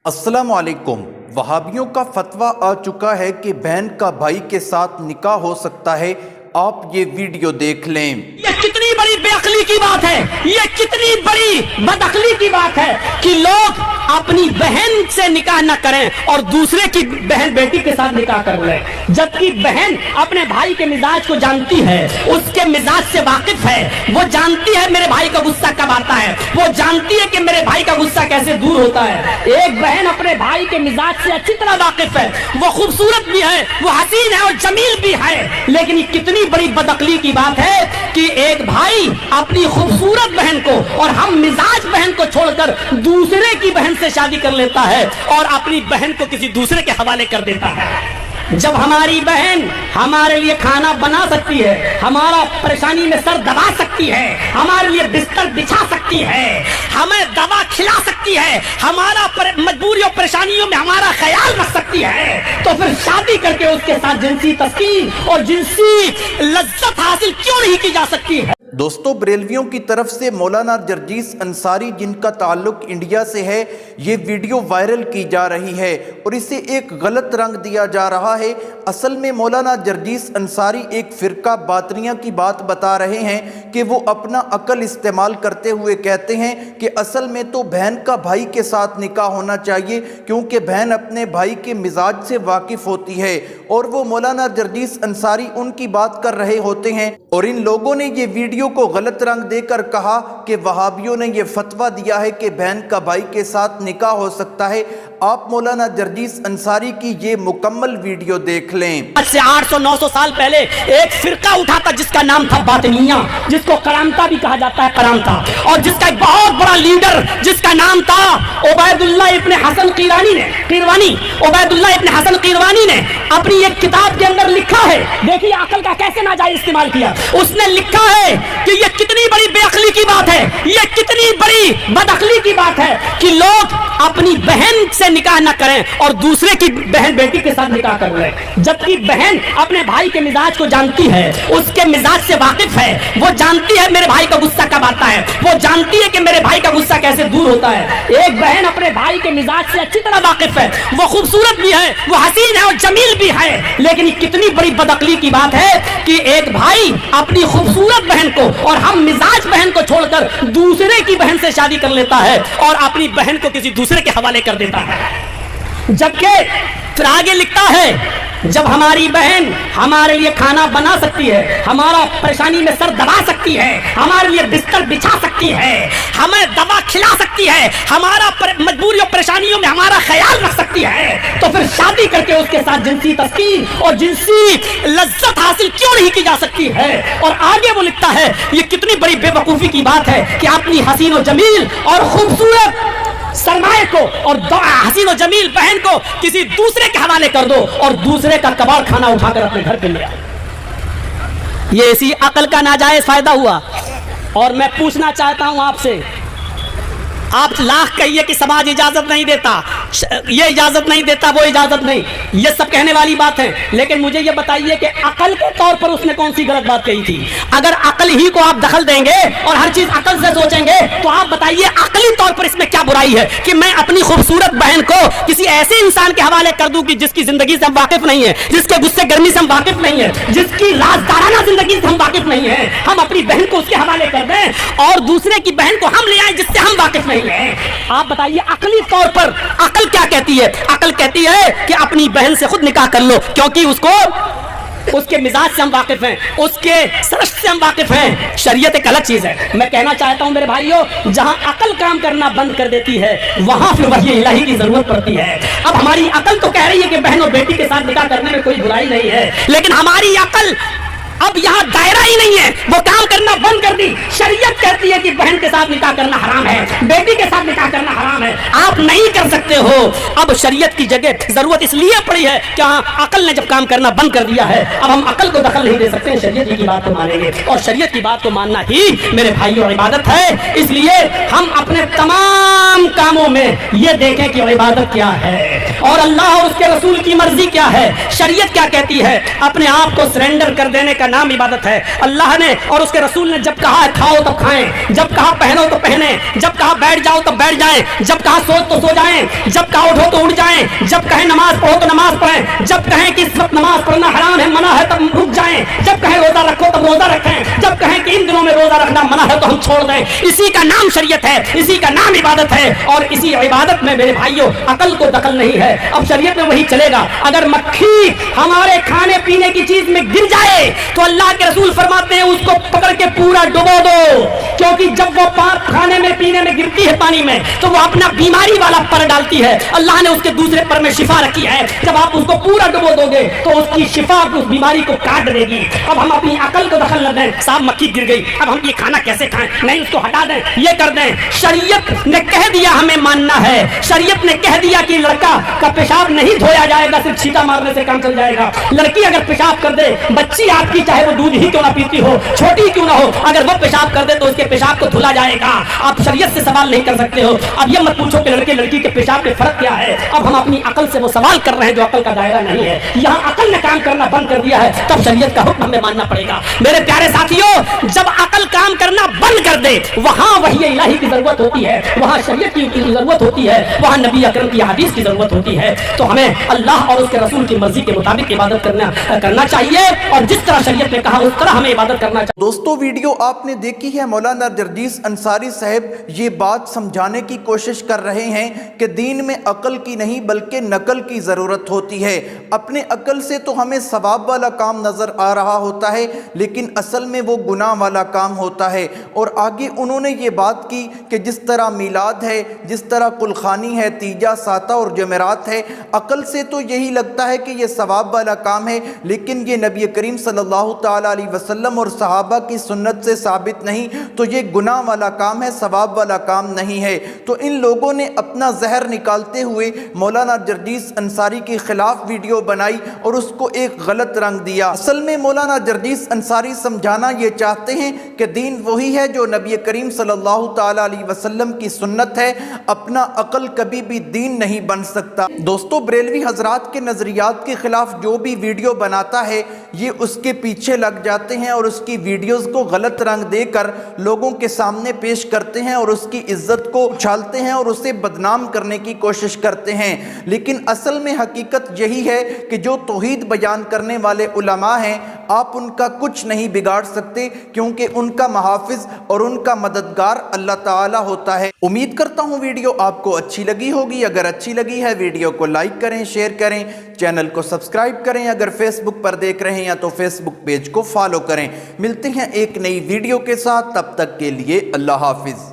अस्सलामुअलैकुम। वहाबियों का फतवा आ चुका है कि बहन का भाई के साथ निकाह हो सकता है। आप ये वीडियो देख लें। ये कितनी बड़ी बेअक्ली की बात है, ये कितनी बड़ी बदअक्ली की बात है कि लोग अपनी बहन से निकाह न करें और दूसरे की बहन बेटी के साथ निकाह कर लें, जबकि बहन अपने भाई के मिजाज को जानती है, उसके मिजाज से वाकिफ है, वो जानती है मेरे भाई का गुस्सा कब आता है, वो जानती है कि मेरे भाई का गुस्सा कैसे दूर होता है। एक बहन अपने भाई के मिजाज से अच्छी तरह वाकिफ है, वो खूबसूरत भी है, वो हसीन है और जमील भी है, लेकिन ये कितनी बड़ी बदअक्ली की बात है कि एक भाई अपनी खूबसूरत बहन को और हम मिजाज बहन को छोड़कर दूसरे की बहन से शादी कर लेता है और अपनी बहन को किसी दूसरे के हवाले कर देता है। जब हमारी बहन हमारे लिए खाना बना सकती है, हमारा परेशानी में सर दबा सकती है, हमारे लिए बिस्तर बिछा सकती है, हमें दवा खिला सकती है, हमारा मजबूरियों परेशानियों में हमारा ख्याल रख सकती है, तो फिर शादी करके उसके साथ जिनसी तस्कीन और जिनसी लज्जत हासिल क्यों नहीं की जा सकती है। दोस्तों, बरेलवियों की तरफ से मौलाना जर्जीस अंसारी, जिनका ताल्लुक इंडिया से है, ये वीडियो वायरल की जा रही है और इसे एक गलत रंग दिया जा रहा है। असल में मौलाना जर्जीस अंसारी एक फ़िरका बातनिया की बात बता रहे हैं कि वो अपना अक्ल इस्तेमाल करते हुए कहते हैं कि असल में तो बहन का भाई के साथ निकाह होना चाहिए, क्योंकि बहन अपने भाई के मिजाज से वाकिफ़ होती है। और वो मौलाना जर्जीस अंसारी उनकी बात कर रहे होते हैं और इन लोगों ने ये वीडियो को गलत रंग देकर कहा कि वहाबियों ने ये फतवा दिया है कि बहन का भाई के साथ निकाह हो सकता है। आप मौलाना जर्जीस अंसारी की ये मुकम्मल वीडियो देख लें। आज से 800-900 साल पहले एक फिरका उठा था जिसका नाम था बातनिया, जिसको करामता भी कहा जाता है, करामता, और जिसका एक बहुत बड़ा लीडर जिसका नाम था उबैदुल्लाह इब्न हसन कीरवानी ने अपनी एक किताब के अंदर लिखा है। देखिए अकल का कैसे नाजायज इस्तेमाल किया। उसने लिखा है कि ये कितनी बड़ी बेअक्ली की बात है, ये कितनी बड़ी बदअक्ली की बात है कि लोग अपनी बहन से निकाह न करें और दूसरे की बहन बेटी के साथ निकाह कर लें, जबकि बहन अपने भाई के मिजाज को जानती है, उसके मिजाज से वाकिफ है, वो जानती है मेरे भाई का गुस्सा कब आता है, वो जानती है कि मेरे भाई का गुस्सा कैसे दूर होता है। एक बहन अपने भाई के मिजाज से अच्छी तरह वाकिफ है, वो खूबसूरत भी है, वो हसीन है और जमील भी है, लेकिन कितनी बड़ी बदअक्ली की बात है कि एक भाई अपनी खूबसूरत बहन को और हम मिजाज बहन को छोड़कर दूसरे की बहन से शादी कर लेता है और अपनी बहन को किसी दूसरे के हवाले कर देता है। जबकि फिर आगे लिखता है, जब हमारी बहन हमारे लिए खाना बना सकती है, हमारा परेशानी में सर दबा सकती है, हमारे लिए बिस्तर बिछा सकती है, हमें दवा खिला सकती है, हमारा मजबूरियों परेशानियों में हमारा ख्याल रख सकती है, तो फिर शादी करके उसके साथ जिनसी तस्कीन और जिनसी लज्जत हासिल क्यों नहीं की जा सकती है। और आगे वो लिखता है, ये कितनी बड़ी बेवकूफ़ी की बात है कि अपनी हसीन और जमील और खूबसूरत सरमाए को और हसीन और जमील बहन को किसी दूसरे के हवाले कर दो और दूसरे का कबाड़ खाना उठाकर अपने घर पे ले आओ। ये इसी अकल का नाजायज फायदा हुआ। और मैं पूछना चाहता हूं आपसे, आप लाख कहिए कि समाज इजाजत नहीं देता, ये इजाजत नहीं देता, वो इजाजत नहीं, ये सब कहने वाली बात है, लेकिन मुझे ये बताइए कि अकल के तौर पर उसने कौन सी गलत बात कही थी। अगर अकल ही को आप दखल देंगे और हर चीज अकल से सोचेंगे तो आप बताइए अकली तौर पर इसमें क्या बुराई है कि मैं अपनी खूबसूरत बहन को किसी ऐसे इंसान के हवाले कर दूं कि जिसकी जिंदगी से हम वाकिफ नहीं है, जिसके गुस्से गर्मी से हम वाकिफ नहीं है, जिसकी राजदाराना जिंदगी से हम वाकिफ नहीं है, हम अपनी बहन को उसके हवाले कर दें और दूसरे की बहन को हम ले आए जिससे हम वाकिफ नहीं है। आप बताइए अकली तौर पर अकल क्या कहती है। अकल कहती है कि अपनी बहन से खुद निकाह कर लो, क्योंकि उसके मिजाज से हम वाकिफ हैं, उसके सरस से हम वाकिफ हैं। शरीयत एक अलग चीज है। मैं कहना चाहता हूं मेरे भाइयों, जहां अकल काम करना बंद कर देती है वहां फिर वही इलाही की जरूरत पड़ती है। अब हमारी अकल तो कह रही है कि बहन और बेटी के साथ निकाह करने में कोई बुराई नहीं है, लेकिन हमारी अकल अब यहाँ दायरा ही नहीं है, वो काम करना बंद कर दी। शरीयत कहती है कि बहन के साथ निकाह करना हराम है, बेटी के साथ निकाह करना हराम है, आप नहीं कर सकते हो। अब शरीयत की जगह जरूरत इसलिए पड़ी है कि अकल ने जब काम करना बंद कर दिया है, अब हम अकल को दखल नहीं दे सकते, शरीयत की बात को मानेंगे और शरीयत की बात को मानना ही मेरे भाइयों इबादत है। इसलिए हम अपने तमाम कामों में ये देखें कि इबादत क्या है اور اللہ اور اس کے رسول کی مرضی کیا ہے, شریعت کیا کہتی ہے. اپنے آپ کو سرنڈر کر دینے کا نام عبادت ہے. اللہ نے اور اس کے رسول نے جب کہا کھاؤ تو کھائیں, جب کہا پہنو تو پہنیں, جب کہا بیٹھ جاؤ تو بیٹھ جائیں, جب کہا سو تو سو جائیں, جب کہا اٹھو تو اٹھ جائیں, جب کہیں نماز پڑھو تو نماز پڑھیں, جب کہیں کہ اس وقت نماز پڑھنا حرام ہے منع ہے تب رک جائیں, جب کہیں روزہ رکھو تب روزہ رکھیں, جب کہیں کہ ان دنوں میں روزہ رکھنا منع ہے تو ہم چھوڑ دیں. اسی کا نام شریعت ہے, اسی کا نام عبادت ہے. اور اسی عبادت میں میرے بھائیوں عقل کو دخل نہیں ہے. اب شریعت میں وہی چلے گا. اگر مکھی ہمارے کھانے پینے کی چیز میں گر جائے تو اللہ کے رسول فرماتے ہیں اس کو پکڑ کے پورا ڈبو دو, کیونکہ جب وہ کھانے میں پینے میں گرتی ہے پانی میں تو وہ اپنا بیماری والا پر ڈالتی ہے. اللہ نے اس کے دوسرے پر میں شفا رکھی ہے. جب آپ اس کو پورا ڈبو دو گے تو اس کی شفا اس بیماری کو کاٹ دے گی. اب ہم اپنی عقل کو دخل نہ دیں. صاحب مکھی گر گئی, اب ہم یہ کھانا کیسے کھائیں, نہیں اس کو ہٹا دیں, یہ کر دیں. شریعت نے کہہ دیا ہمیں ماننا ہے. شریعت نے کہہ دیا کہ لڑکا کا پیشاب نہیں دھویا جائے گا, صرف چھینٹا مارنے سے کام چل جائے گا. لڑکی اگر پیشاب کر دے, بچی آپ کی چاہے وہ دودھ ہی کیوں نہ پیتی ہو, چھوٹی کیوں نہ ہو, اگر وہ پیشاب کر دے تو اس کے پیشاب کو دھلا جائے گا. آپ شریعت سے سوال نہیں کر سکتے ہو. اب یہ مت پوچھو کہ لڑکے لڑکی کے پیشاب میں فرق کیا ہے. اب ہم اپنی عقل سے وہ سوال کر رہے ہیں جو عقل کا دائرہ نہیں ہے. یہاں عقل نے کام کرنا بند کر دیا ہے, تب شریعت کا حکم ہمیں ماننا پڑے گا. میرے پیارے ساتھیوں, جب عقل کام کرنا بند کر دے وہاں وحی الہی کی ضرورت ہوتی ہے, وہاں شریعت کی ضرورت ہوتی ہے, وہاں نبی اکرم کی حدیث کی ضرورت ہوتی ہے. تو ہمیں اللہ اور اس کے رسول کی مرضی کے مطابق عبادت کرنا چاہیے, اور جس طرح شریعت نے کہا اس طرح ہمیں عبادت کرنا چاہیے. دوستو ویڈیو آپ نے دیکھی ہے. مولانا جرجیس انصاری صاحب یہ بات سمجھانے کی کوشش کر رہے ہیں کہ دین میں عقل کی نہیں بلکہ نقل کی ضرورت ہوتی ہے. اپنے عقل سے تو ہمیں ثواب والا کام نظر آ رہا ہوتا ہے لیکن اصل میں وہ گناہ والا کام ہوتا ہے. اور آگے انہوں نے یہ بات کی کہ جس طرح میلاد ہے, جس طرح کلخانی ہے, تیجا ساتہ اور جمعرات ہے, عقل سے تو یہی لگتا ہے کہ یہ ثواب والا کام ہے لیکن یہ نبی کریم صلی اللہ تعالیٰ علیہ وسلم اور صحابہ کی سنت سے ثابت نہیں, تو یہ گناہ والا کام ہے, ثواب والا کام نہیں ہے. تو ان لوگوں نے اپنا زہر نکالتے ہوئے مولانا جرجیس انصاری کے خلاف ویڈیو بنائی اور اس کو ایک غلط رنگ دیا. اصل میں مولانا جرجیس انصاری سمجھانا یہ چاہتے ہیں کہ دین وہی ہے جو نبی کریم صلی اللہ تعالیٰ علیہ وسلم کی سنت ہے, اپنا عقل کبھی بھی دین نہیں بن سکتا. دوستو بریلوی حضرات کے نظریات کے خلاف جو بھی ویڈیو بناتا ہے یہ اس کے پیچھے لگ جاتے ہیں اور اس کی ویڈیوز کو غلط رنگ دے کر لوگوں کے سامنے پیش کرتے ہیں اور اس کی عزت کو اچھالتے ہیں اور اسے بدنام کرنے کی کوشش کرتے ہیں. لیکن اصل میں حقیقت یہی ہے کہ جو توحید بیان کرنے والے علماء ہیں آپ ان کا کچھ نہیں بگاڑ سکتے, کیونکہ ان کا محافظ اور ان کا مددگار اللہ تعالی ہوتا ہے. امید کرتا ہوں ویڈیو آپ کو اچھی لگی ہوگی. اگر اچھی لگی ہے ویڈیو کو لائک کریں, شیئر کریں, چینل کو سبسکرائب کریں. اگر فیس بک پر دیکھ رہے ہیں تو فیس بک پیج کو فالو کریں. ملتے ہیں ایک نئی ویڈیو کے ساتھ, تب تک کے لیے اللہ حافظ.